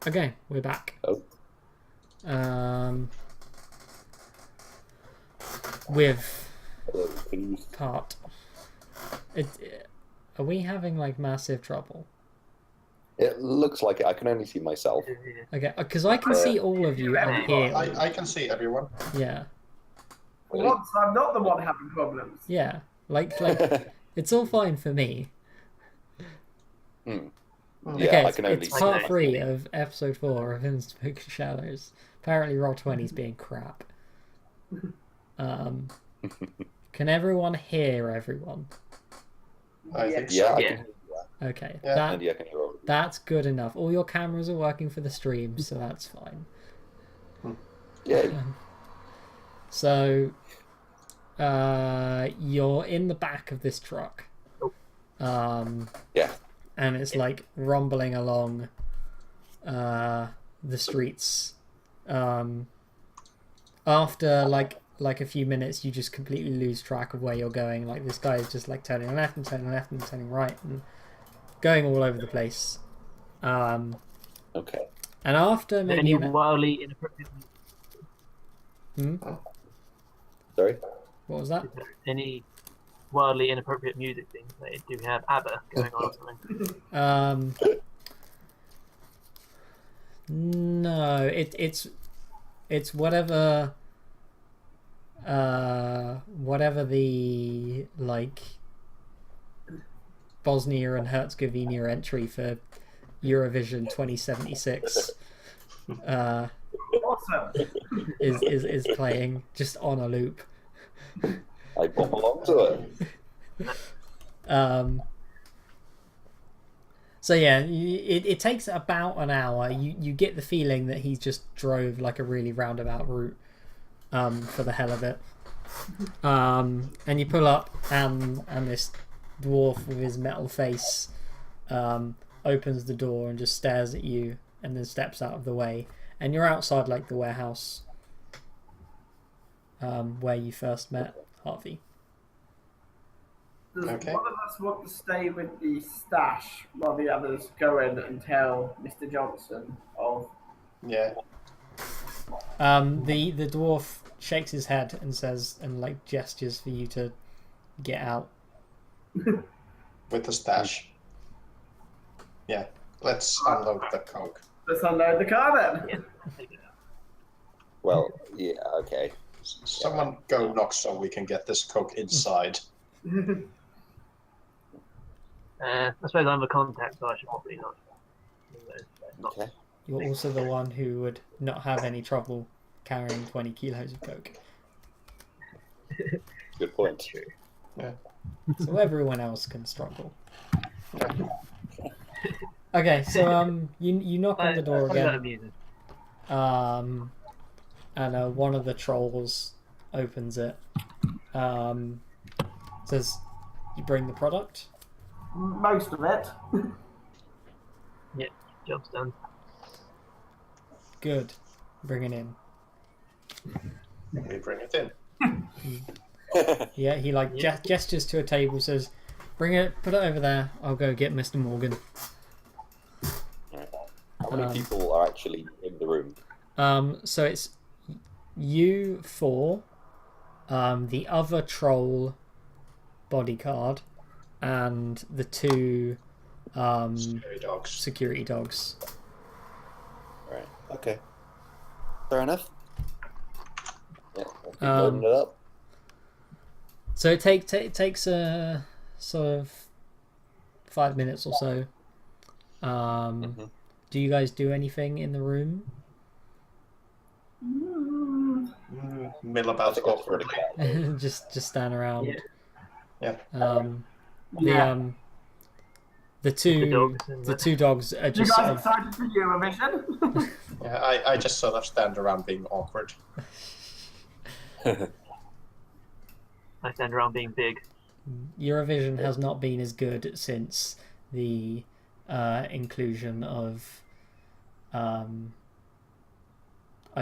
Okay, we're back. Oh. With Hello, please. part. Are we having like massive trouble? It looks like it. I can only see myself. Okay, because I can see all of you up here. I can see everyone. Yeah, For once, I'm not the one having problems. yeah. Like it's all fine for me. Yeah, Okay, I can only it's see part myself. 3 of episode 4 of Unspoken Shadows. Apparently, Roll20's being crap. Can everyone hear everyone? I think Yeah, so. I can hear you. Okay, Yeah. And yeah, I can hear all of you. that's good enough. All your cameras are working for the stream, so that's fine. Yeah. So, you're in the back of this truck. Yeah. And it's like rumbling along the streets. After like a few minutes, you just completely lose track of where you're going. Like this guy is just like turning left and turning left and turning right and going all over the place. Okay. And after maybe Any wildly inappropriate? Sorry. what was that? Any wildly inappropriate music things? Like, do we have ABBA going on or something? No, it's whatever whatever the like Bosnia and Herzegovina entry for Eurovision 2076 Awesome. is playing just on a loop. I pop along to it. So yeah, it takes about an hour. You get the feeling that he just drove like a really roundabout route for the hell of it. And you pull up and this dwarf with his metal face opens the door and just stares at you and then steps out of the way. And you're outside like the warehouse where you first met Harvey. Does Okay. one of us want to stay with the stash while the others go in and tell Mr. Johnson of... Yeah. The dwarf shakes his head and says and like gestures for you to get out. With the stash. Yeah. Let's unload the coke. Let's unload the car then. Well, yeah, okay. Someone go knock so we can get this coke inside. I suppose I'm a contact, so I should probably not. Okay. You're also the one who would not have any trouble carrying 20 kilos of coke. Good point. True. Yeah. So everyone else can struggle. Okay, so you knock on the door I find that again. amusing. And one of the trolls opens it. Says, "You bring the product." Most of it. Yeah, job's done. Good. Bring it in. We bring it in. Yeah, he like gestures to a table, says, "Bring it, put it over there. I'll go get Mr. Morgan." How many people are actually in the room? So it's you four, the other troll bodyguard, and the two Scary dogs. security dogs. Right. Okay. Fair enough. Yeah. I'll keep Um, loading it up. So it takes a sort of 5 minutes or so. Do you guys do anything in the room? Mill about awkwardly. just stand around. Yeah. Yeah. The two dogs and the two dogs are You just guys sort of, excited for Eurovision? Yeah, I just sort of stand around being awkward. I stand around being big. Eurovision has not been as good since the inclusion of I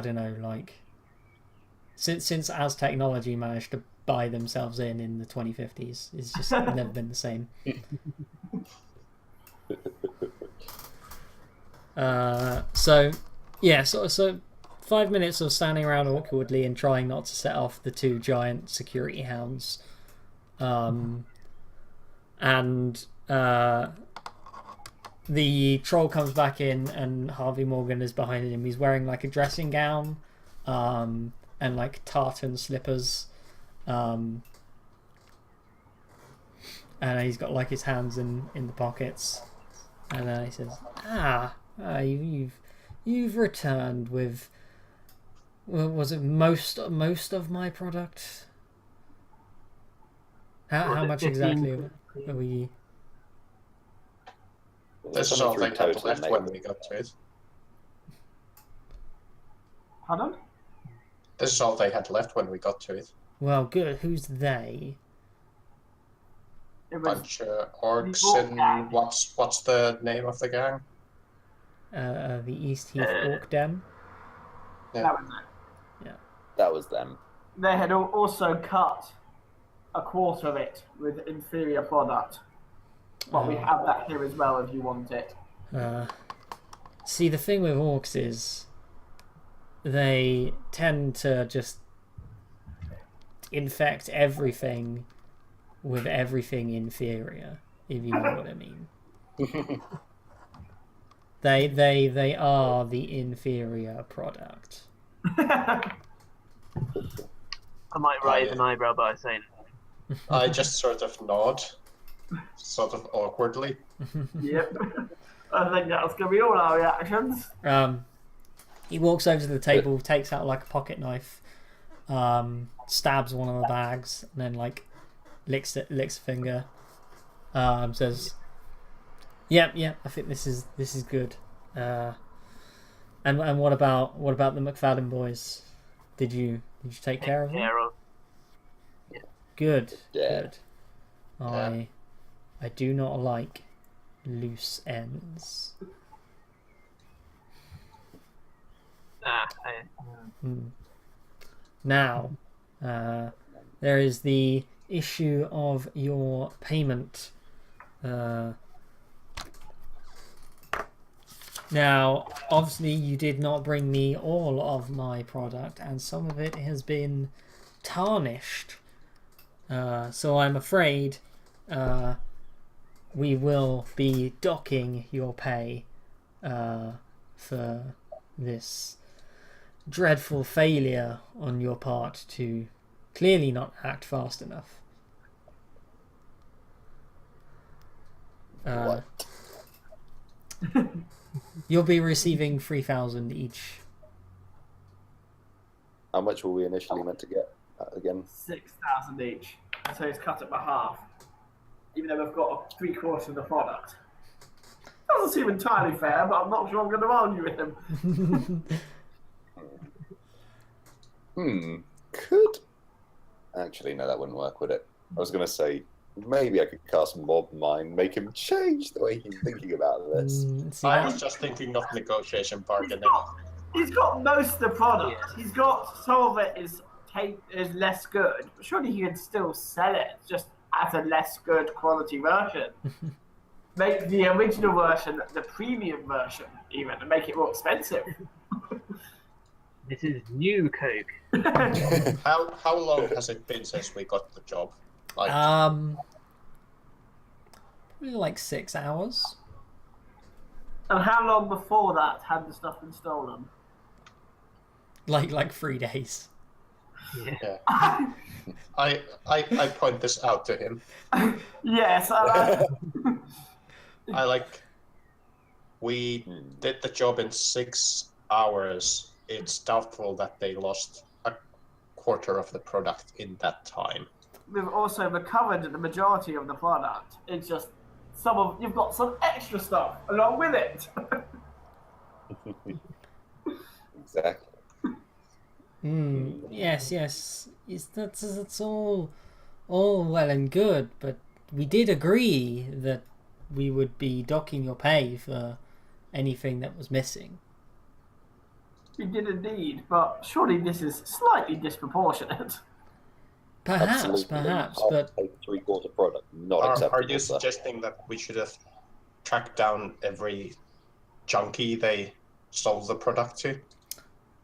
don't know, like since as technology managed to buy themselves in the 2050s. It's just never been the same. So 5 minutes of standing around awkwardly and trying not to set off the two giant security hounds. And the troll comes back in, and Harvey Morgan is behind him. He's wearing like a dressing gown and like tartan slippers. And he's got like his hands in the pockets. And he says, you've returned with, was it most of my product? How much exactly are we? This is all they had left when we got to it. Pardon? This is all they had left when we got to it. Well, good. Who's they? It was Bunch of orcs the orc and gang. what's the name of the gang? The East Heath Orc Den. that was it. That was them. They had also cut a quarter of it with inferior product. But we have that here as well if you want it. See, the thing with orcs is they tend to just infect everything with everything inferior, if you know what I mean. They are the inferior product. I might raise an eyebrow by saying, I just sort of nod, sort of awkwardly. Yep. I think that's going to be all our reactions. He walks over to the table, takes out like a pocket knife, stabs one of the bags, and then like licks a finger. Says, "Yep, I think this is good." And what about the McFadden boys? Did you take care of them? Good. Yeah. Good. I do not like loose ends. Now, there is the issue of your payment. Now, obviously, you did not bring me all of my product, and some of it has been tarnished. So I'm afraid we will be docking your pay for this dreadful failure on your part to clearly not act fast enough. What? You'll be receiving 3,000 each. How much were we initially meant to get again? 6,000 each. So it's cut it by half. Even though we've got 3/4 of the product. Doesn't seem entirely fair, but I'm not sure I'm going to argue with him. Could actually no, that wouldn't work, would it? I was going to say maybe I could cast Mob Mind, make him change the way he's thinking about this. I was just thinking of negotiation bargaining. He's got most of the product. He's got some of it is less good, but surely he can still sell it just as a less good quality version. Make the original version the premium version, even, and make it more expensive. this is new Coke. How long has it been since we got the job? Like, Probably like 6 hours. And how long before that had the stuff been stolen? Like 3 days. Yeah. I point this out to him. Yes, We did the job in 6 hours. It's doubtful that they lost a quarter of the product in that time. we've also recovered the majority of the product. It's just you've got some extra stuff along with it. Exactly. Yes. That's all well and good, but we did agree that we would be docking your pay for anything that was missing. We did indeed, but surely this is slightly disproportionate. Perhaps, Absolutely. but A 3/4 product, not Are acceptable. you sir. suggesting that we should have tracked down every junkie they sold the product to?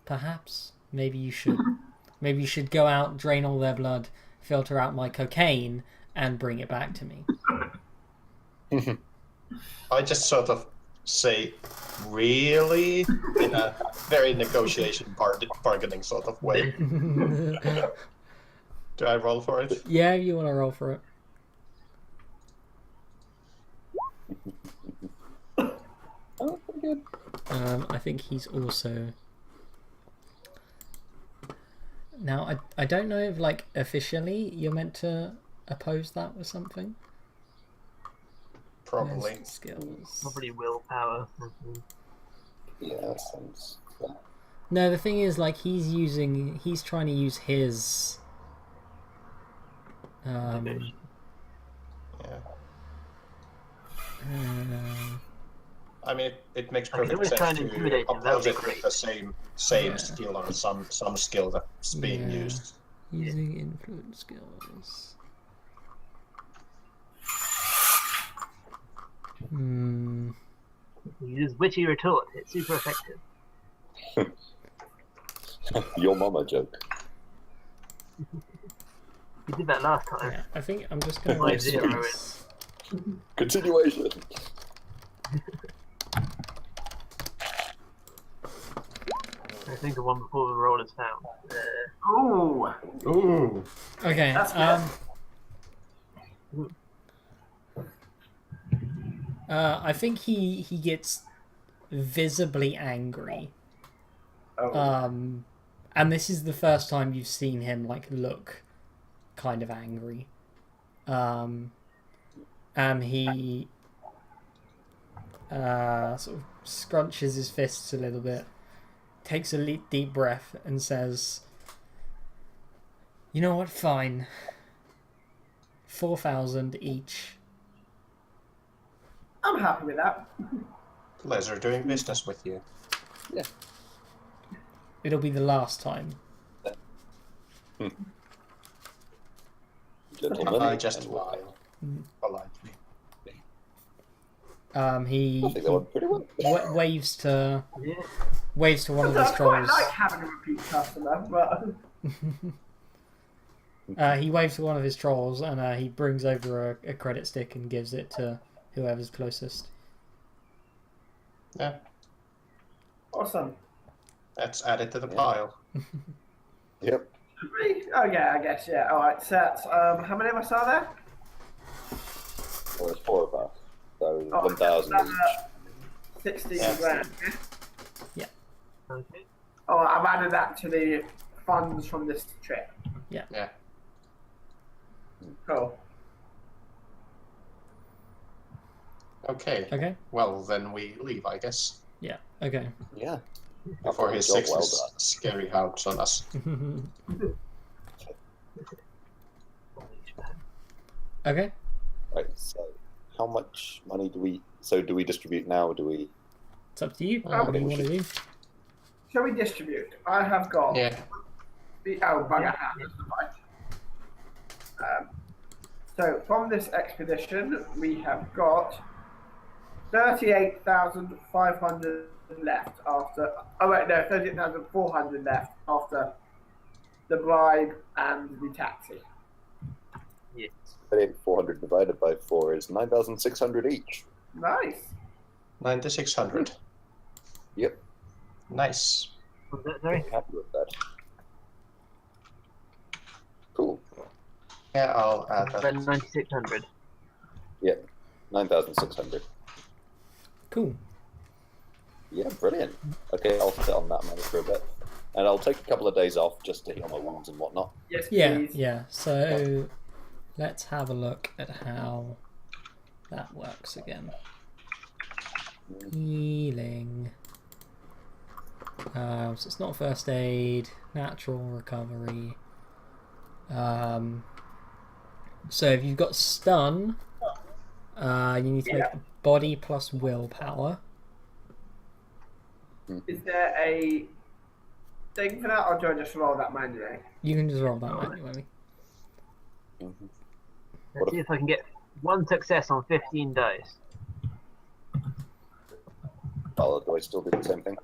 Perhaps. Maybe you should. Maybe you should go out, drain all their blood, filter out my cocaine, and bring it back to me. I just sort of say, really? In a very bargaining sort of way. Do I roll for it? Yeah, you want to roll for it. Oh, pretty good. I think he's also... Now, I don't know if, like, officially you're meant to oppose that with something. Probably. Where's skills. Probably willpower. Yeah, that sounds. No, the thing is, like, he's trying to use his... Intimidation. Yeah. uh, I mean, it makes I could perfect always try sense and to intimidate him, that oppose would it be with great. the same skill or some skill that's being Yeah. used. using influence skills. Hmm. You use witty retort. It's super effective. Your mama joke. You did that last time. Yeah, I think I'm just gonna Why go zero this. Continuation. I think the one before the roll is found. Ooh. Ooh. Okay. That's I think he gets visibly angry. Oh. And this is the first time you've seen him like look kind of angry. And he sort of scrunches his fists a little bit, takes a deep breath, and says, "You know what? Fine. 4,000 each." I'm happy with that. Pleasure doing business with you. It'll be the last time. Gentlemen. I just while politely. He I think that went pretty well. waves to Yeah. one of his I quite trolls. like having a repeat customer, but He waves to one of his trolls, and he brings over a credit stick and gives it to whoever's closest. Yeah, awesome. let's add it to the Yeah. pile. Yep. Oh yeah, I guess yeah. All right, so that's, how many of us are there? Well, there's 4 of us. So Oh, 1,000 that's, each. 16 Yeah. grand. Okay. Oh, I've added that to the funds from this trip. Yeah. Cool. Okay. Okay. Well, then we leave, I guess, Yeah. Okay. Yeah. before he Job sticks well his done. scary house on us. Okay. Right, so how much money do we... So do we distribute now, or do we... It's up to you. Oh, What do you want to do? Shall we distribute? I have got Yeah. bugger hat. That's right. So from this expedition, we have got 38,500 left after. Oh wait, no, 38,400 left after the bribe and the taxi. 400 divided by 4 is 9,600 each. Nice. 9,600. Yep. Nice. Was that sorry? Happy with that. Cool. Yeah, I'll add that. About 9,600. 9,600. Cool. Yeah, brilliant. Okay, I'll sit on that money for a bit. And I'll take a couple of days off just to heal my wounds and whatnot. Yes, Yeah. please. Yeah. So let's have a look at how that works again. Healing. So it's not first aid, natural recovery. So if you've got stun, you need to make body plus willpower. Is there a thing for that, or do I just roll that manually? You can just roll that manually. Mhm. Let's see if I can get one success on 15 dice. Well, do I still do the same thing?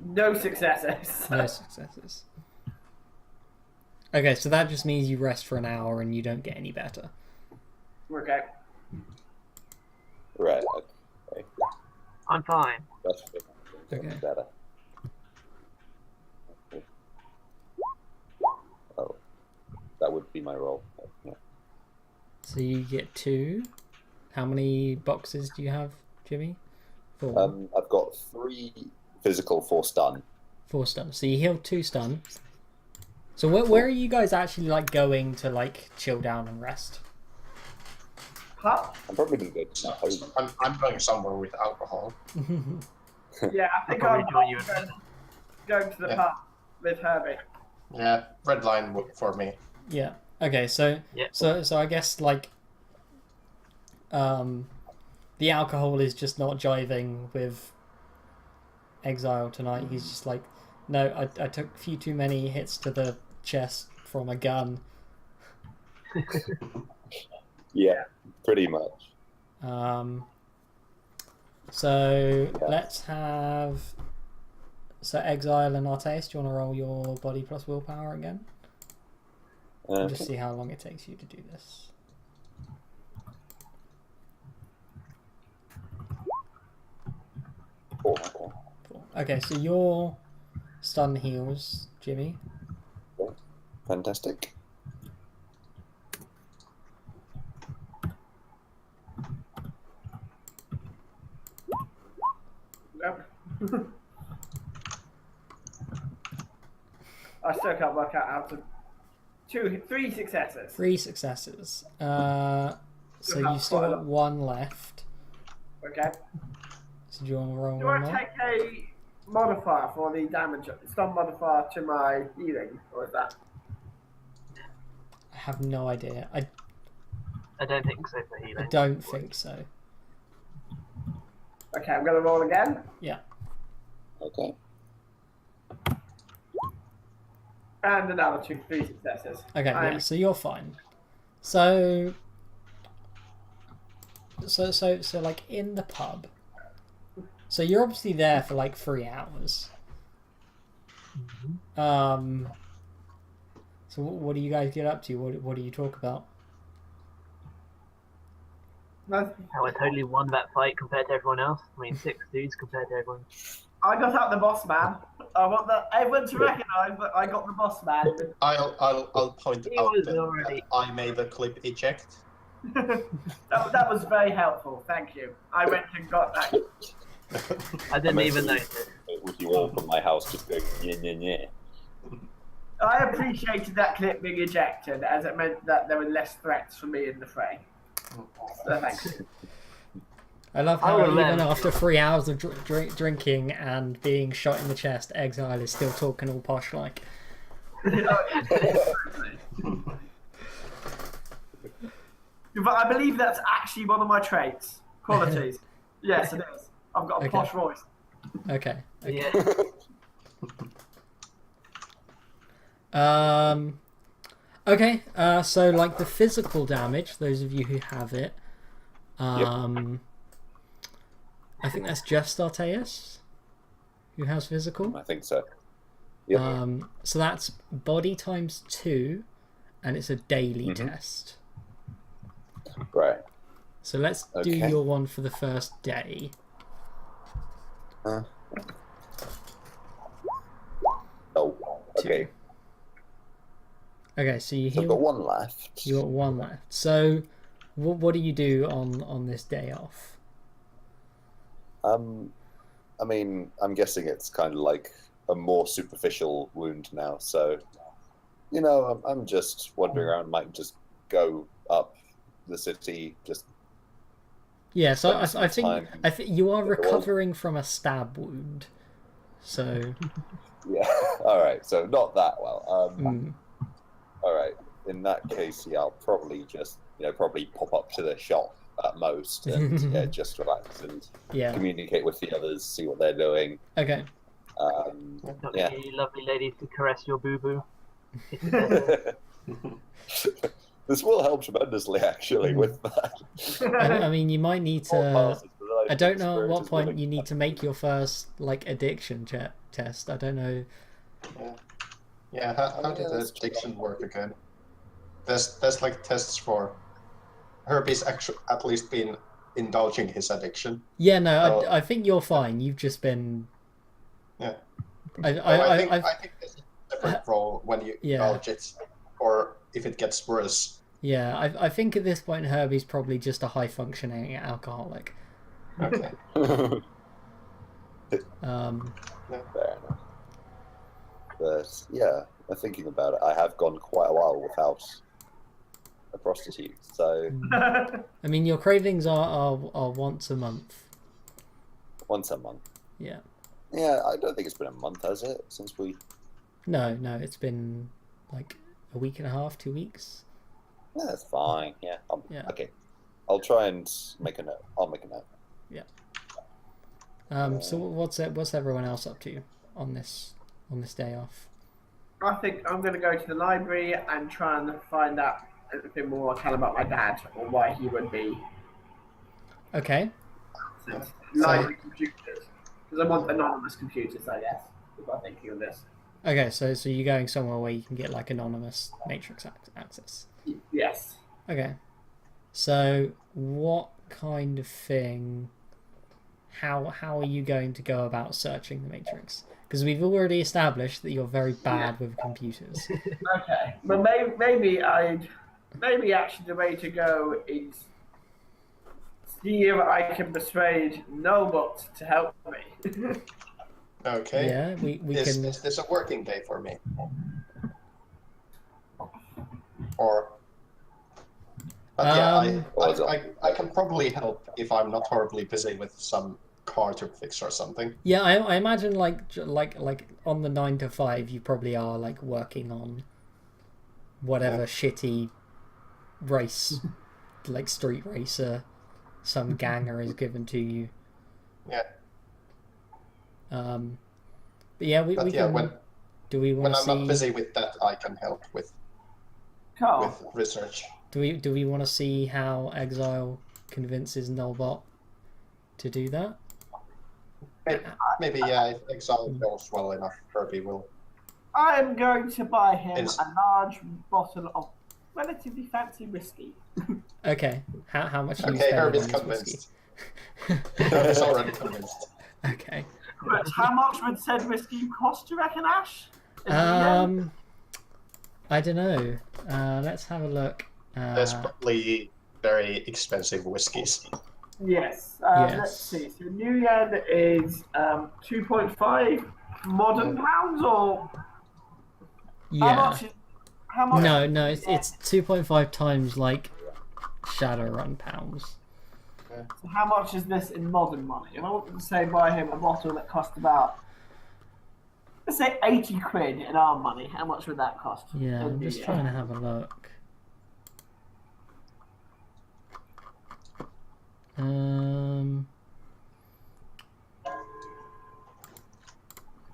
No successes. No successes. Okay, so that just means you rest for an hour and you don't get any better. Okay. Right. Okay. I'm fine. That's Okay. better. Okay. Oh, that would be my roll. Yeah. So you get 2. How many boxes do you have, Jimmy? 4. I've got 3 physical, 4 stun. 4 stun. So you heal 2 stun. So where are you guys actually like going to like chill down and rest? Huh? I'm probably gonna go to my home. I'm going somewhere with alcohol. Yeah, I think I'll I'm probably join you. going to the Yeah. pub with Herbie. Yeah, red line for me. Yeah. Okay. So Yeah. so I guess like the alcohol is just not jiving with Exile tonight. He's just like, no, I took a few too many hits to the chest from a gun. Yeah, pretty much. So Yeah. let's have Exile and Arteis. Do you want to roll your body plus willpower again? And just see how long it takes you to do this. Oh, okay. Cool. Okay, so your stun heals, Jimmy. Fantastic. Yep. I still can't work out how to. 3 successes. 3 successes. So you still got 1 left. Okay. So do you want to roll Do one I more? take a modifier for the damage, stun modifier to my healing, or is that? I have no idea. I I don't think so for healing. don't think so. Okay, I'm going to roll again. Yeah. Okay. And another 3 successes. Okay, yeah, I'm- so you're fine. So like in the pub. So you're obviously there for like 3 hours. So what do you guys get up to? What do you talk about? Nothing. How I totally won that fight compared to everyone else. I mean, 6 dudes compared to everyone. I got out the boss man. I want everyone to recognise that I got the boss man. I'll point He out was that already- I made the clip eject. that was very helpful. Thank you. I went and got that. I didn't I'm even actually- notice. With you all from my house just going, yeah, yeah, yeah. I appreciated that clip being ejected, as it meant that there were less threats for me in the fray. So thanks. I love I how will even learn. after 3 hours of drinking and being shot in the chest, Exile is still talking all posh like. But I believe that's actually one of my traits, qualities. Yes, it is. I've got a Okay. posh voice. Okay. Yeah. Okay, so like the physical damage, those of you who have it, I think that's just Arteis who has physical. I think so. Yep. So that's body times 2, and it's a daily Mhm. test. Right. So let's do Okay. your one for the first day. Oh, 2. okay. Okay, so you So I've got heal. 1 left. You got 1 left. So, what do you do on this day off? I mean, I'm guessing it's kind of like a more superficial wound now. So, you know, I'm just wandering around. Might just go up the city. Just Yeah, so I Spend some think time you are in the world. recovering from a stab wound. So, yeah. All right. So not that well. mm, All right. In that case, yeah, I'll probably just probably pop up to the shop at most and yeah, just relax and yeah. communicate with the others, see what they're doing. Okay. Not Yeah. any lovely ladies to caress your boo boo. This will help tremendously, actually, with that. I mean, you might need All to. passes, but I don't know at what experience is point willing. you need to make your first like addiction test. I don't know. Yeah, how did the addiction work again? There's like tests for Herbie's actually at least been indulging his addiction. Yeah, no, Oh. I think you're fine. You've just been. Yeah. I think there's a different role when you Yeah. indulge it, or if it gets worse. yeah, I think at this point Herbie's probably just a high functioning alcoholic. Okay. Fair enough. But yeah, thinking about it, I have gone quite a while without a prostitute. So I mean, your cravings are once a month. once a month. Yeah. Yeah, I don't think it's been a month, has it? Since we. No, it's been like a week and a half, 2 weeks. Yeah, that's fine. Yeah. Yeah. Okay. I'll try and make a note. I'll make a note. So what's everyone else up to on this day off? I think I'm going to go to the library and try and find out anything more I can about my dad or why he would be Okay. library computers. Because I want anonymous computers, I guess, if I'm thinking of this. Okay, so you're going somewhere where you can get like anonymous matrix access. Yes. Okay. So what kind of thing? How are you going to go about searching the matrix? Because we've already established that you're very bad with computers. Okay. But maybe actually the way to go is see if I can persuade Nobot to help me. Okay. Yeah, we can. Is this a working day for me? Or. But I can probably help if I'm not horribly busy with some car to fix or something. Yeah, I imagine like on the 9 to 5, you probably are like working on whatever shitty race, like street racer, some ganger is given to you. Yeah. But yeah, we can. When, do we want when to I'm see? not busy with that, I can help with research. Do we want to see how Exile convinces Nullbot to do that? Maybe if Exile goes well enough, Herbie will. I am going to buy him It's- a large bottle of relatively fancy whiskey. Okay. How much? Are you Okay, spending Herbie's on this whiskey? convinced. Herbie's already convinced. Okay. But how much would said whiskey cost, do you reckon, Ash? In the end? I don't know. Let's have a look. There's probably very expensive whiskies. Yes. Yes. Let's see. So New Yen is 2.5 modern pounds, or Yeah. How much? No, it's 2.5 times like Shadowrun pounds. So how much is this in modern money? If I wanted to say buy him a bottle that cost about, let's say 80 quid in our money, how much would that cost? Yeah, I'm just trying to have a look.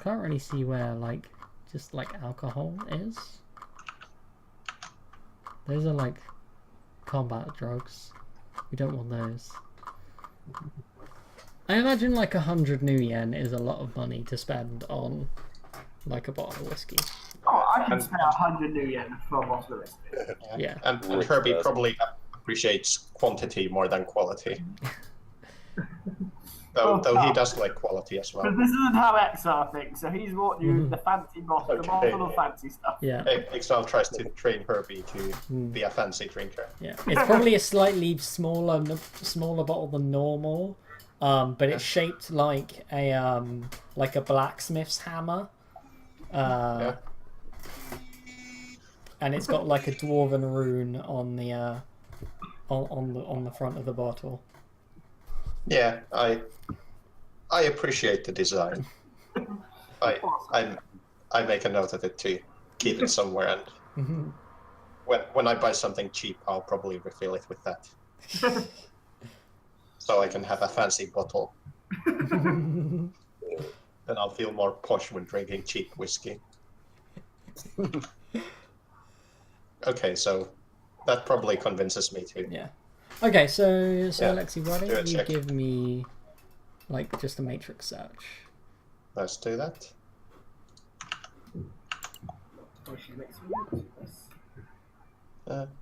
Can't really see where like just like alcohol is. Those are like combat drugs. We don't want those. I imagine like 100 New Yen is a lot of money to spend on like a bottle of whiskey. Oh, I can spend 100 New Yen for a bottle of whiskey. Yeah. And Rich Herbie person. probably appreciates quantity more than quality. though he does like quality as well. But this isn't how Exar thinks, so he's brought you the fancy bottle, the Okay. bottle of fancy stuff. Yeah. Exile tries to train Herbie to be a fancy drinker. Yeah, it's probably a slightly smaller bottle than normal, but it's shaped like a blacksmith's hammer, Yeah. and it's got like a dwarven rune on the on the front of the bottle. Yeah, I appreciate the design. I make a note of it to keep it somewhere, and when I buy something cheap, I'll probably refill it with that, so I can have a fancy bottle. Then I'll feel more posh when drinking cheap whiskey. Okay, so that probably convinces me to. Yeah. Okay, so Yeah, Alexi, why do a don't you check. give me like just a matrix search? Let's do that. Oh, she makes me note of this.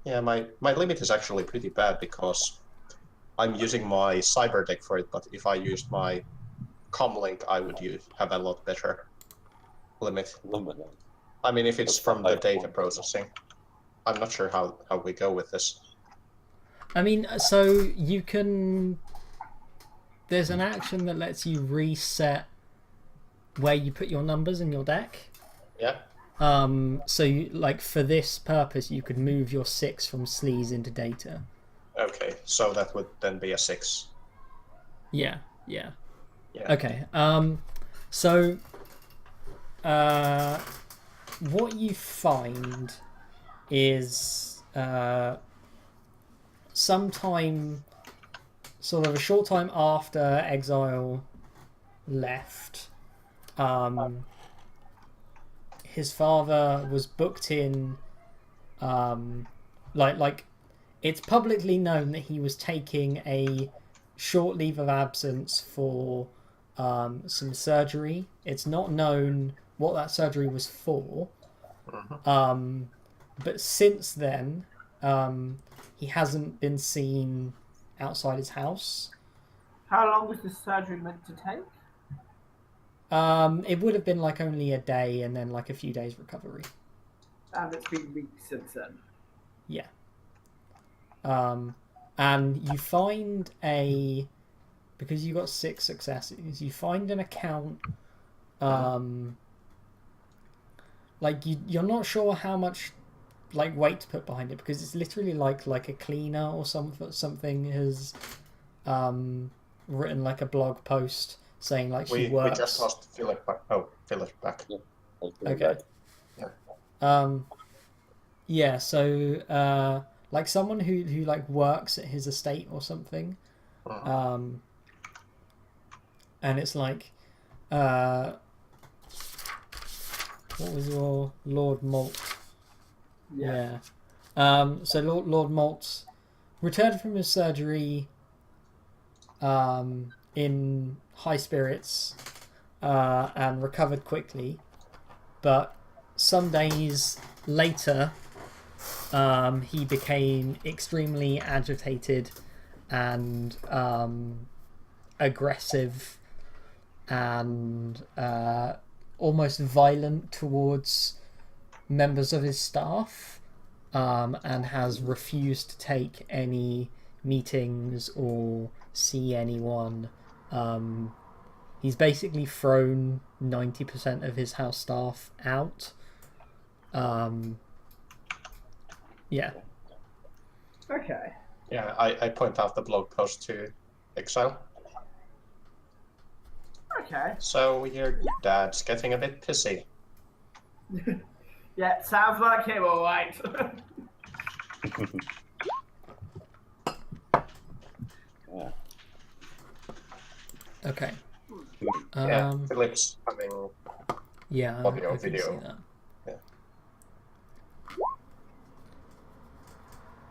Yeah, my limit is actually pretty bad because I'm using my cyber deck for it, but if I used my comlink, I would have a lot better limit. Luminate. I mean, if it's That's from not the my data point. processing. I'm not sure how we go with this. I mean, so you can. There's an action that lets you reset where you put your numbers in your deck. Yeah. So you, like for this purpose, you could move your 6 from sleaze into data. Okay, so that would then be a 6. Yeah. Yeah. Okay. So, what you find is sometime, sort of a short time after Exile left, his father was booked in. Like, it's publicly known that he was taking a short leave of absence for some surgery. It's not known what that surgery was for. But since then, he hasn't been seen outside his house. How long was the surgery meant to take? It would have been like only a day and then like a few days recovery. And it's been weeks since then. Yeah. And you find because you got 6 successes, you find an account, like you're not sure how much like weight to put behind it because it's literally like a cleaner or something has written like a blog post saying like We he works. we just lost Philip back. Oh, Philip back. Okay. Yeah, so like someone who like works at his estate or something. And it's like what was your Lord Malt? Yeah. So Lord Malt returned from his surgery in high spirits and recovered quickly. But some days later, he became extremely agitated and aggressive and almost violent towards members of his staff, and has refused to take any meetings or see anyone. He's basically thrown 90% of his house staff out. Yeah. Okay. Yeah, I point out the blog post to Exile. Okay. So your dad's getting a bit pissy. Yeah, sounds like him, all right. Yeah. Okay. Yeah, Philip's having. Yeah. Audio, I can video. see that.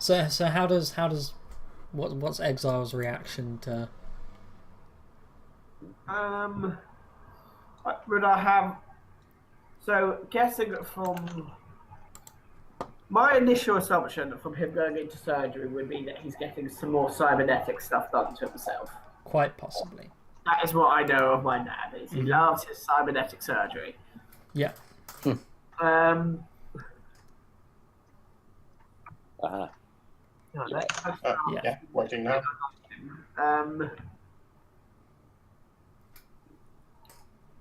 Yeah. So how does what's Exile's reaction to? What would I have? So guessing from my initial assumption from him going into surgery would be that he's getting some more cybernetic stuff done to himself. Quite possibly. That is what I know of my dad. Is he loves his cybernetic surgery. Yeah. Uh-huh. Yeah, working now. I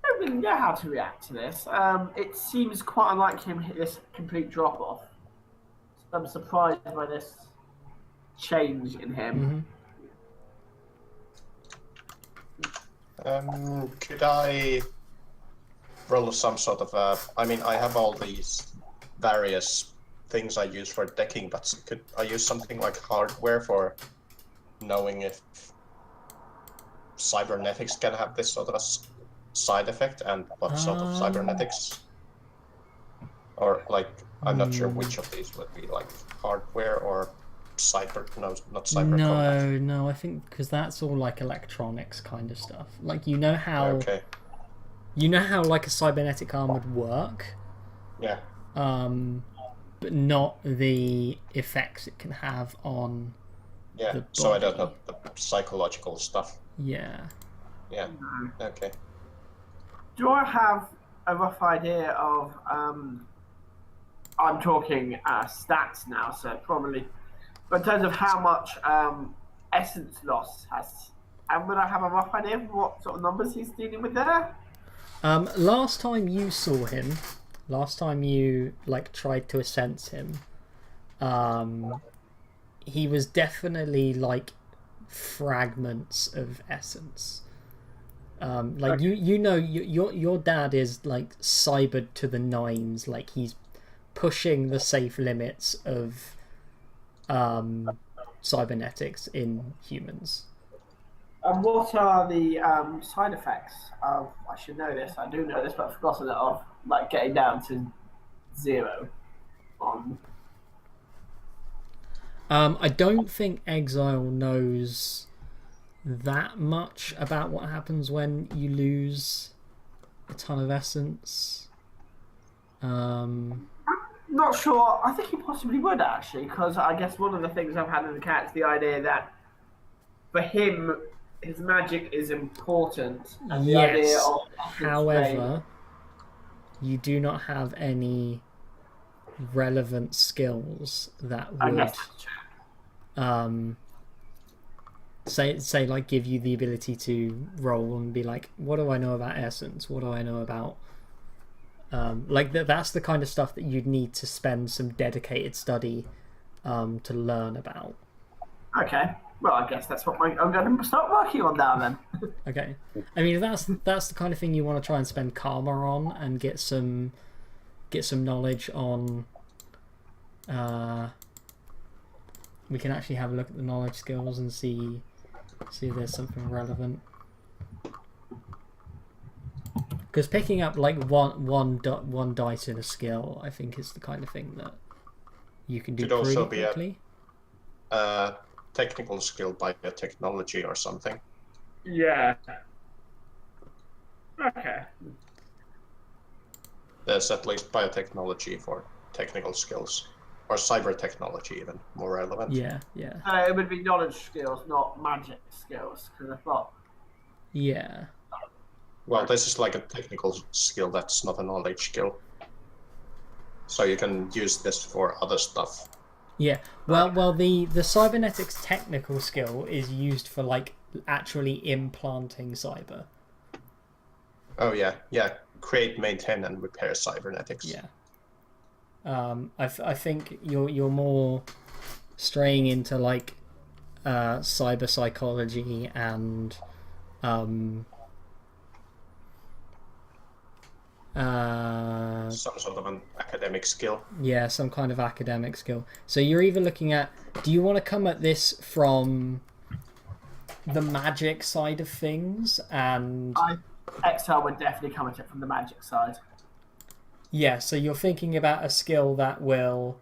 don't really know how to react to this. It seems quite unlike him hit this complete drop off. I'm surprised by this change in him. Could I roll some sort of I mean, I have all these various things I use for decking, but could I use something like hardware for knowing if cybernetics can have this sort of a side effect and what sort of cybernetics? Or like, I'm not sure which of these would be like hardware or cyber. No, not cyber No, combat. no, I think because that's all like electronics kind of stuff. Like you know how Okay. like a cybernetic arm would work, Yeah. but not the effects it can have on. Yeah. The So I don't body. know the psychological stuff. Yeah. Yeah. Okay. Do I have a rough idea of? I'm talking stats now, so probably. But in terms of how much essence loss has, and would I have a rough idea of what sort of numbers he's dealing with there? Last time you saw him, last time you like tried to sense him, he was definitely like fragments of essence. Like you know your dad is like cybered to the nines, like he's pushing the safe limits of cybernetics in humans. And what are the side effects of? I should know this. I do know this, but I've forgotten it. Of like getting down to 0 on. I don't think Exile knows that much about what happens when you lose a ton of essence. Not sure. I think he possibly would actually, because I guess one of the things I've had in the cat is the idea that for him, his magic is important, and the idea Yes. of However, you do not have any relevant skills that I would guess say like give you the ability to roll and be like, what do I know about essence? What do I know about like that's the kind of stuff that you'd need to spend some dedicated study to learn about. Okay. Well, I guess that's what I'm going to start working on now then. Okay, I mean that's the kind of thing you want to try and spend karma on and get some knowledge on. We can actually have a look at the knowledge skills and see if there's something relevant. Because picking up like one dice in a skill, I think is the kind of thing that you can do Could pretty also be quickly. Technical skill biotechnology or something. Yeah. Okay. There's at least biotechnology for technical skills, or cyber technology even more relevant. Yeah. It would be knowledge skills, not magic skills, because I thought. Yeah. Well, this is like a technical skill that's not a knowledge skill. So you can use this for other stuff. Yeah. Well, the cybernetics technical skill is used for like actually implanting cyber. Oh yeah. Create, maintain, and repair cybernetics. Yeah. I think you're more straying into like cyber psychology and Some sort of an academic skill. yeah, some kind of academic skill. So you're either looking at, do you want to come at this from the magic side of things and Exile would definitely come at it from the magic side. yeah, so you're thinking about a skill that will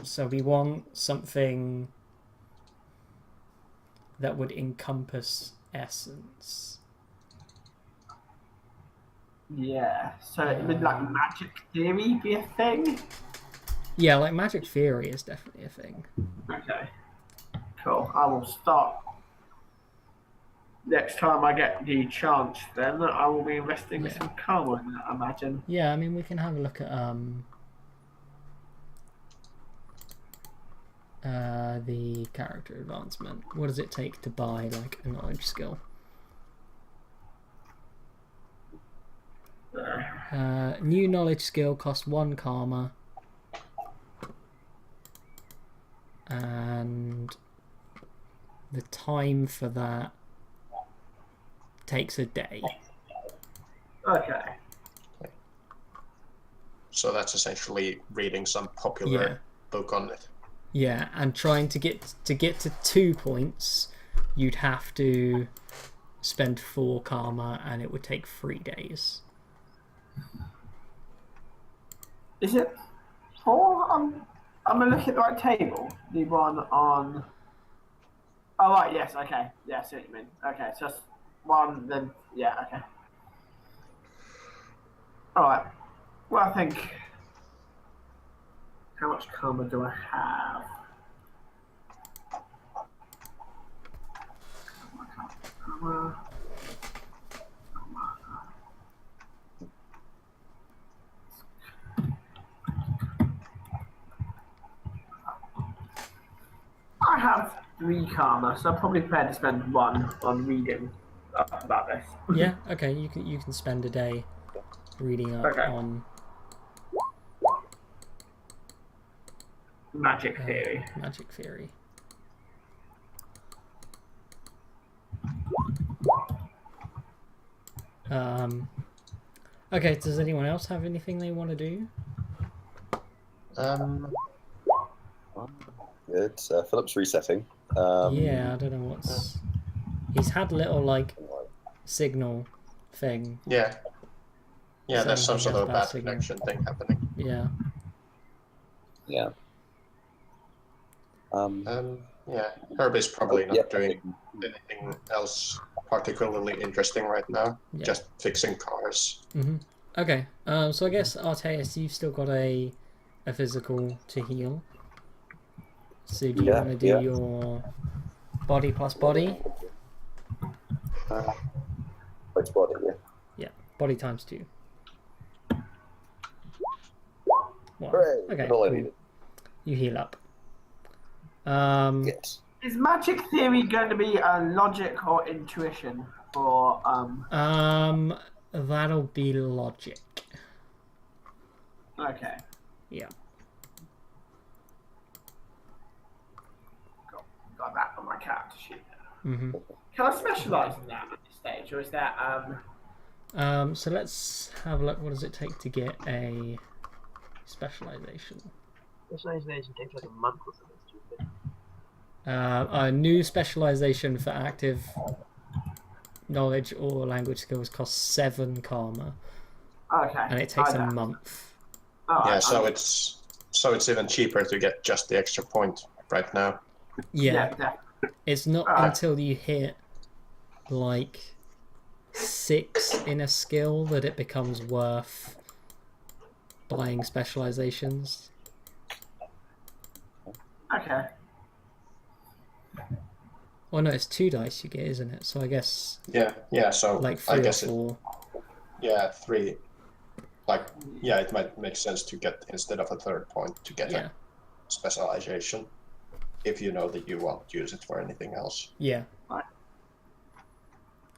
so we want something that would encompass essence. Yeah. So would like magic theory be a thing? Yeah, like magic theory is definitely a thing. Okay. Cool. I will start. Next time I get the chance, then I will be investing Yeah. some karma in that, I imagine. Yeah, I mean we can have a look at the character advancement. What does it take to buy like a knowledge skill? New knowledge skill costs 1 karma, and the time for that takes a day. Okay. So that's essentially reading some popular Yeah. book on it. Yeah, and trying to get to 2 points, you'd have to spend 4 karma, and it would take 3 days. Is it 4? I'm gonna look at the right table. The one on. Oh right, yes, okay. Yeah, I see what you mean. Okay, so just 1, then yeah, okay. Alright. Well, I think. How much karma do I have? Karma. I have 3 karma, so I'm probably prepared to spend 1 on reading about this. Yeah, okay, you can spend a day reading up Okay. on Magic theory. magic theory. Okay, does anyone else have anything they want to do? Good. Philip's resetting. Yeah, I don't know what's... He's had little, like, signal thing. Yeah. Yeah, there's some Something sort of has bad bad signal. connection thing happening. Yeah. Yeah. Yeah, Herbie's probably not Yeah. doing anything else particularly interesting right now. Yeah. Just fixing cars. Okay, so I guess, Arteus, you've still got a physical to heal. So do you Yeah, want to do yeah. your body plus body? Which body? Yeah. Yeah, body times 2. One. Hooray! Okay, That's all I cool. needed. You heal up. Yes. Is magic theory going to be logic or intuition for That'll be logic. Okay. Yeah. Got that on my character sheet. Mm-hmm. Can I specialise in that at this stage, or is that So let's have a look. What does it take to get a specialization? Specialization takes like a month or something stupid. A new specialization for active knowledge or language skills costs 7 karma, okay? and it takes I a know. month. All Yeah, right, so it's even cheaper to get just the extra point right now. Yeah, yeah. it's not Alright. until you hit like 6 in a skill that it becomes worth buying specializations. Okay. Well, no, it's 2 dice you get, isn't it? So I guess Yeah, so like I 3 or guess 4. yeah, 3. Like, yeah, it might make sense to get, instead of a third point, to get Yeah. a specialization. If you know that you won't use it for anything else. Yeah. Right.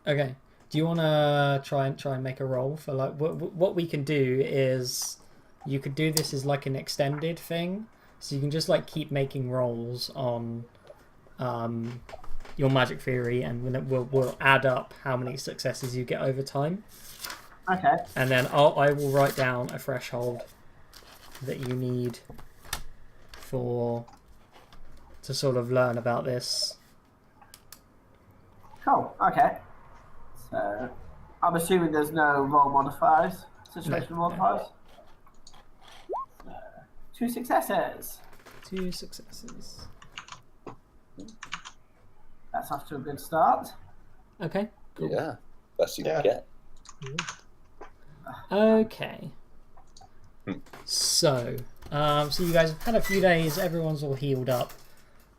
Okay. Do you want to try and make a roll for like what we can do is you could do this as like an extended thing, so you can just like keep making rolls on your magic theory, and then we'll add up how many successes you get over time, Okay. and then I will write down a threshold that you need to sort of learn about this. Cool. Okay. So, I'm assuming there's no roll modifiers, situational No. modifiers. So, 2 successes. 2 successes. That's off to a good start. Okay. Cool. Yeah. Best you Yeah. can get. Okay. So you guys have had a few days. Everyone's all healed up.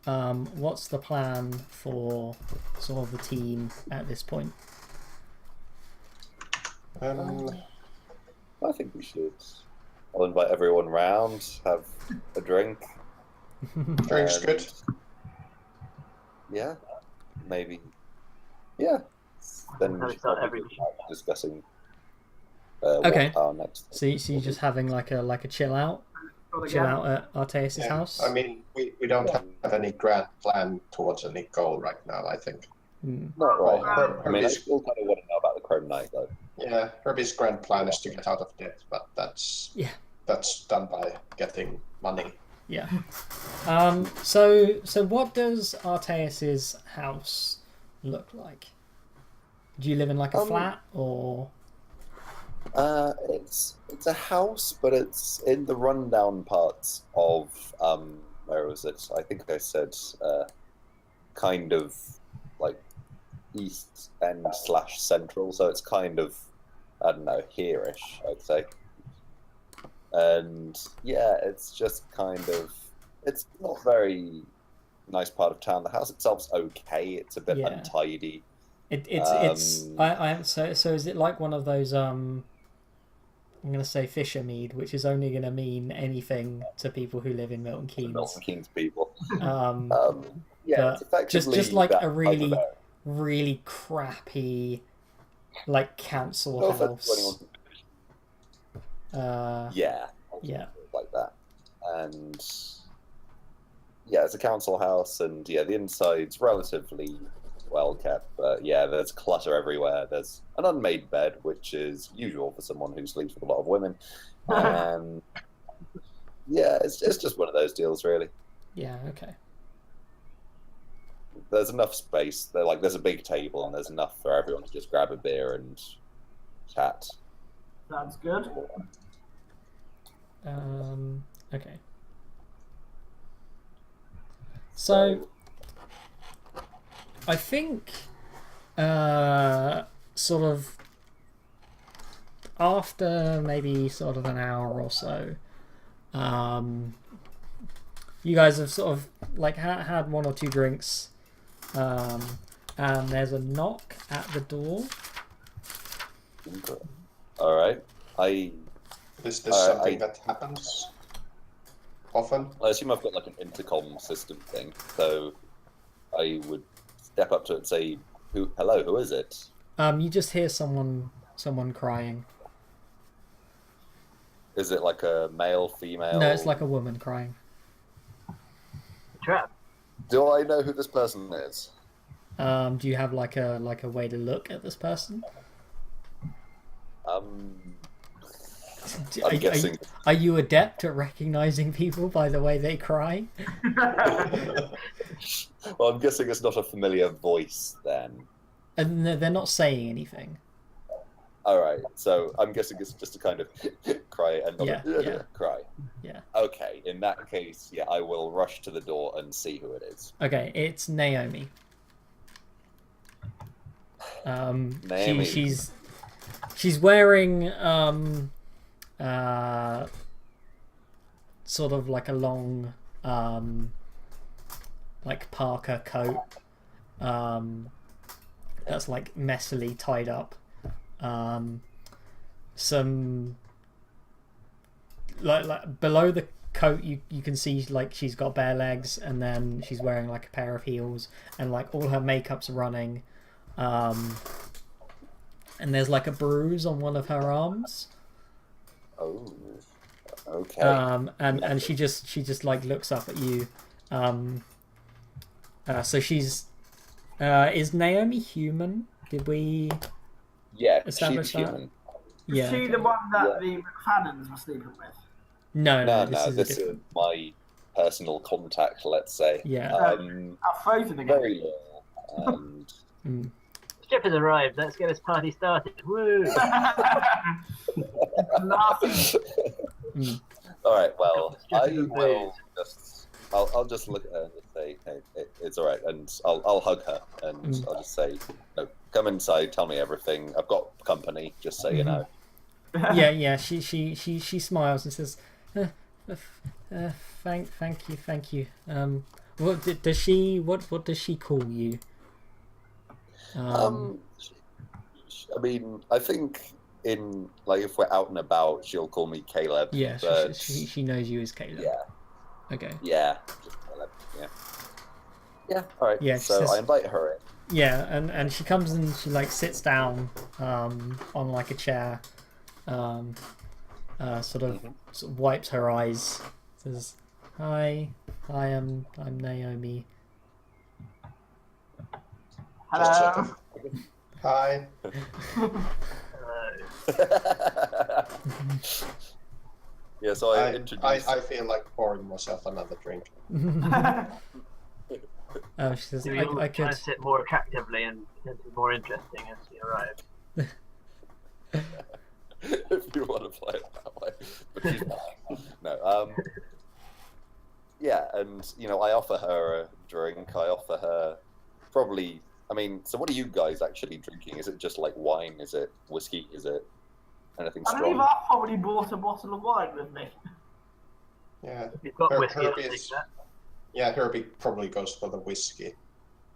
What's the plan for sort of the team at this point? I think we should. I'll invite everyone round, have a drink. Drink's and- good. Yeah. Maybe. Yeah. Then we Have should it done probably every start discussing Okay. what our next. So you're just having like a chill out at Arteus' Yeah. house. I mean, we don't have any grand plan towards any goal right now, I think. Not right. I mean, I Herbie's, still kind of want to know about the Chrome Knight, though. yeah, Herbie's grand plan is to get out of debt, but that's done by getting money. Yeah. So what does Arteus' house look like? Do you live in like a flat or? It's a house, but it's in the rundown parts of where was it? I think I said kind of like east end / central, so it's kind of, I don't know, here-ish, I'd say. And yeah, it's just kind of, it's not very nice part of town. The house itself's okay. It's a bit untidy. So is it like one of those I'm gonna say Fisher Mead, which is only gonna mean anything to people who live in Milton Keynes. Milton Keynes people. Yeah, it's effectively just like that a really, type of really crappy, like council area. house. Yeah, like that, and yeah, it's a council house, and yeah, the inside's relatively well kept, but yeah, there's clutter everywhere. There's an unmade bed, which is usual for someone who sleeps with a lot of women, and yeah, it's just one of those deals, really. Yeah, okay. There's enough space. There's a big table, and there's enough for everyone to just grab a beer and chat. Sounds good. Okay. So, I think, sort of, after maybe sort of an hour or so, you guys have sort of like had one or two drinks, and there's a knock at the door. All right, Is this something that happens often? I assume I've got like an intercom system thing, so I would step up to it and say, "Hello, who is it?" You just hear someone crying. Is it like a male, female? No, it's like a woman crying. Trap. Do I know who this person is? Do you have like a way to look at this person? I'm guessing. Are you adept at recognizing people by the way they cry? Well, I'm guessing it's not a familiar voice then. And they're not saying anything. All right, so I'm guessing it's just a kind of cry and not cry. Yeah. Okay, in that case, yeah, I will rush to the door and see who it is. Okay, it's Naomi. Naomi. She's wearing sort of like a long like parka coat that's like messily tied up. Some like below the coat you can see like she's got bare legs, and then she's wearing like a pair of heels, and like all her makeup's running, and there's like a bruise on one of her arms. Oh, okay. And she just like looks up at you. So she's is Naomi human? Did we? Yeah, establish she's that? human. Is she the one that the McFadden's were sleeping with? No, This is my personal contact, let's say. Yeah. I'm frozen again. Very loyal. And Ship has arrived. Let's get this party started. Woo! All right. Well, Just I a will just. I'll just look at her and say, "Hey, it's all right," and I'll hug her and I'll just say, "No, come inside. Tell me everything. I've got company. Just so you know." Yeah. She smiles and says, "Thank you. What does she call you?" I mean, I think if we're out and about, she'll call me Caleb. Yeah, but she knows you as Caleb. Yeah. Okay. Yeah. Just Caleb. Yeah. Yeah. All right. Yeah. So I invite her in. Yeah, and she comes and she like sits down on like a chair, sort of wipes her eyes, says, "Hi, I'm Naomi." Just sort Hello. of, hi. Yeah, so I introduced. I feel like pouring myself another drink. She says, Do I you try could. to sit more attractively and potentially more interesting as you arrive? If you want to play it that way. But she's not. No. Yeah, and I offer her a drink. I offer her probably. I mean, so what are you guys actually drinking? Is it just like wine? Is it whiskey? Is it anything I believe strong? I probably bought a bottle of wine with me. Yeah. If you've got whiskey, I'll Herbie take is- that. Yeah, Herbie probably goes for the whiskey.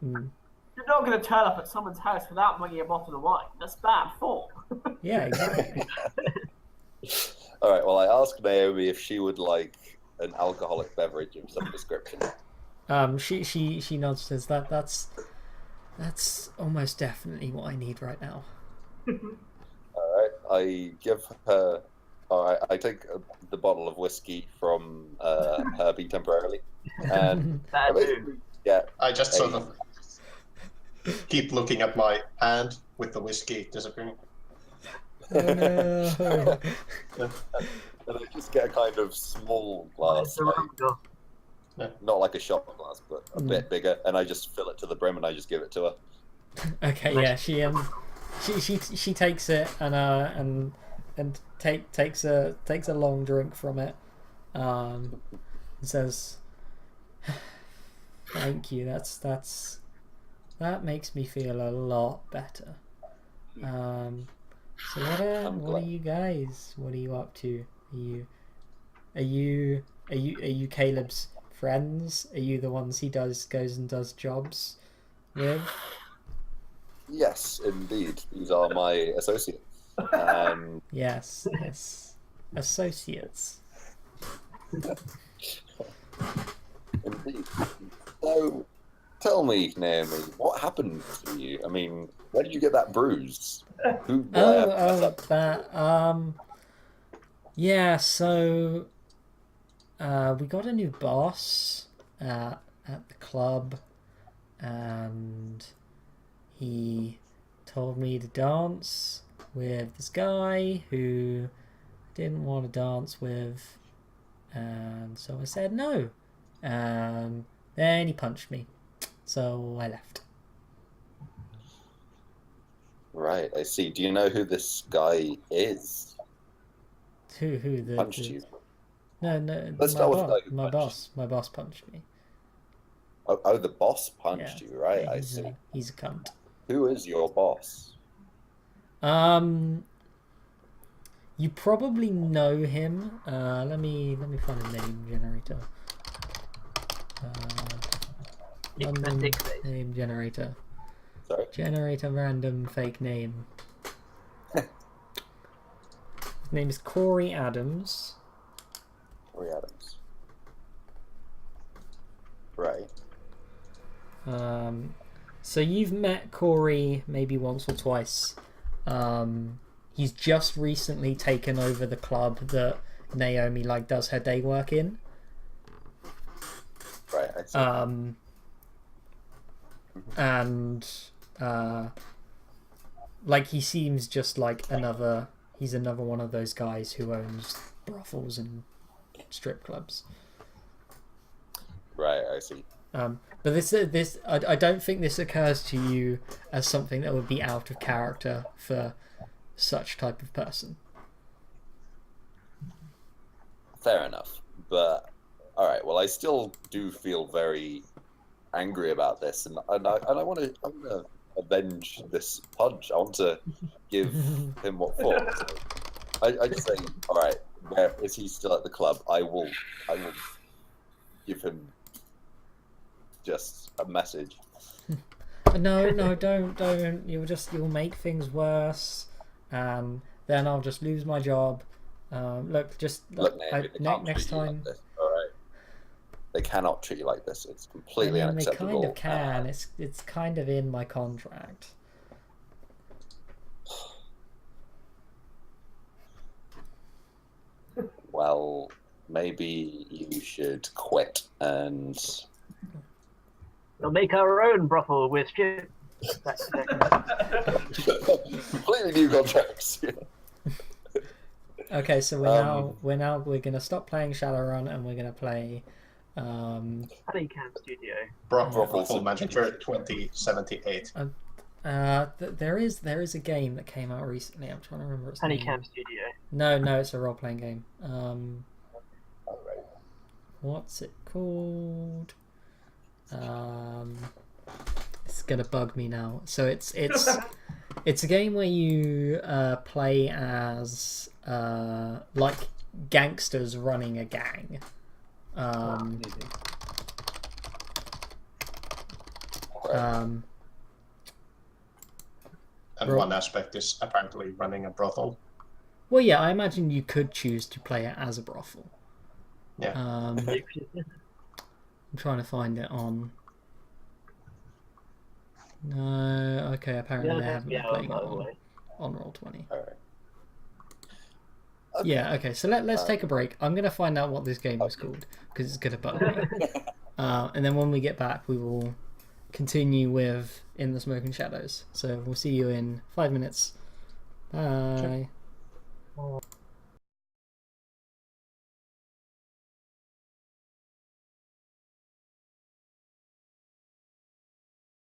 Mm. You're not going to turn up at someone's house without bringing a bottle of wine. That's bad form. Yeah, exactly. All right. Well, I asked Naomi if she would like an alcoholic beverage of some description. She nods. Says that's almost definitely what I need right now. All right. I give her. All right. I take the bottle of whiskey from Herbie temporarily, and I That do. basically get I just Hey. sort of keep looking at my hand with the whiskey disappearing. Oh, no. and I just get a kind of small glass, It's a rum go. not like a shot glass, but a bit bigger, and I just fill it to the brim and I just give it to her. Okay, yeah, she takes it and takes a long drink from it, and says, "Thank you. That makes me feel a lot better." So what are you guys? What are you up to? Are you Caleb's friends? Are you the ones he goes and does jobs with? Yes, indeed. These are my associates. Yes. Associates. Indeed. So, tell me, Naomi, what happened to you? I mean, where did you get that bruise? Who? That. Yeah. So, we got a new boss at the club, and he told me to dance with this guy who I didn't want to dance with, and so I said no. Then he punched me, so I left. Right, I see. Do you know who this guy is? Who the Punched you? No, Let's start with the guy who my punched boss. My boss punched me. Oh, the boss punched Yeah. you, right? Yeah, I he's see. He's a cunt. Who is your boss? You probably know him. Let me find a name generator. London name generator. Sorry? Generate a random fake name. His name is Corey Adams. Corey Adams. Right. So you've met Corey maybe once or twice. He's just recently taken over the club that Naomi does her day work in. Right, I see. And he seems just like he's another one of those guys who owns brothels and strip clubs. Right, I see. But this I don't think this occurs to you as something that would be out of character for such type of person. Fair enough. But, alright, well, I still do feel very angry about this, and I want to avenge this punch. I want to give him what for. So I just say, all right, where is he still at the club? I will give him just a message. No, don't. You'll make things worse, and then I'll just lose my job. Look, Naomi, they can't next treat you time. like this, all right? They cannot treat you like this. It's completely unacceptable. They kind of can. It's kind of in my contract. Well, maybe you should quit and. We'll make our own brothel with shit. Completely new contracts. Okay, so we're gonna stop playing Shadowrun and we're gonna play Honeycam Studio. Brothel Manager 2078. There is a game that came out recently. I'm trying to remember its name. Honeycam Studio. No, it's a role-playing game. Alright. What's it called? It's gonna bug me now. So it's a game where you play as like gangsters running a gang. And one aspect is apparently running a brothel. Well, yeah, I imagine you could choose to play it as a brothel. Yeah. I'm trying to find it on. No, okay. Apparently they haven't been playing it on Roll20. Alright. Yeah, okay. So let's take a break. I'm gonna find out what this game was called because it's gonna bug me. And then when we get back, we will continue with In the Smoke and Shadows. So we'll see you in 5 minutes. Bye. Sure.